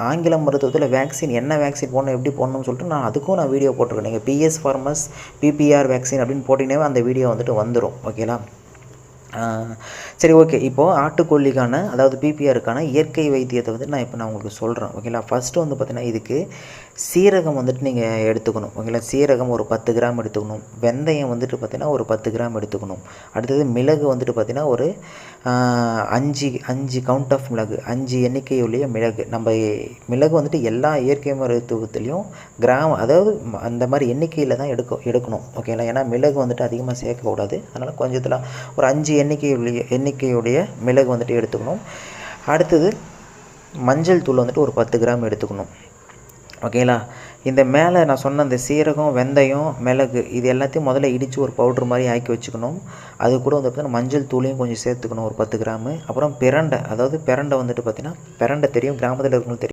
ஆங்கில மருத்துவத்தில் வேக்சின் என்ன வேக்சின் போடணும் எப்படி போடணும்னு சொல்லிட்டு நான் வீடியோ போட்டிருக்கேன். நீங்கள் பிஎஸ் ஃபார்மஸ் பிபிஆர் வேக்சின் அப்படின்னு போட்டிங்கனாவே அந்த வீடியோ வந்துட்டு வந்துடும். ஓகேங்களா? சரி, ஓகே. இப்போது ஆட்டுக்கோழிக்கான அதாவது பிபிஆருக்கான இயற்கை வைத்தியத்தை வந்துட்டு நான் உங்களுக்கு சொல்கிறேன். ஓகேங்களா? ஃபஸ்ட்டு வந்து பார்த்திங்கன்னா இதுக்கு சீரகம் வந்துட்டு நீங்கள் எடுத்துக்கணும். ஓகேங்களா? சீரகம் ஒரு 10 கிராம் எடுத்துக்கணும். வெந்தயம் வந்துட்டு பார்த்திங்கன்னா ஒரு 10 கிராம் எடுத்துக்கணும். அடுத்தது மிளகு வந்துட்டு பார்த்திங்கன்னா ஒரு 5 கவுண்ட் ஆஃப் மிளகு, 5 எண்ணிக்கையுடைய மிளகு. நம்ம மிளகு வந்துட்டு எல்லா இயற்கை மருத்துவத்துலேயும் அதாவது அந்த மாதிரி எண்ணிக்கையில் தான் எடுக்கணும். ஓகேங்களா? ஏன்னா மிளகு வந்துட்டு அதிகமாக சேர்க்கக்கூடாது. அதனால் கொஞ்சத்தில் ஒரு 5 எண்ணிக்கையுடைய மிளகு வந்துட்டு எடுத்துக்கணும். அடுத்தது மஞ்சள் தூள் வந்துட்டு ஒரு 10 கிராம் எடுத்துக்கணும். ஓகேங்களா? இந்த மேலே நான் சொன்ன இந்த சீரகம், வெந்தயம், மிளகு இது எல்லாத்தையும் முதல்ல இடித்து ஒரு பவுட்ரு மாதிரி ஆக்கி வச்சுக்கணும். அது கூட வந்து பார்த்திங்கன்னா மஞ்சள் தூளையும் கொஞ்சம் சேர்த்துக்கணும் ஒரு 10 கிராமு. அப்புறம் பிரண்டை, அதாவது பிரண்டை வந்துட்டு பார்த்திங்கன்னா பிரண்டை தெரியும், கிராமத்தில் இருக்கவங்களுக்கு தெரியும்.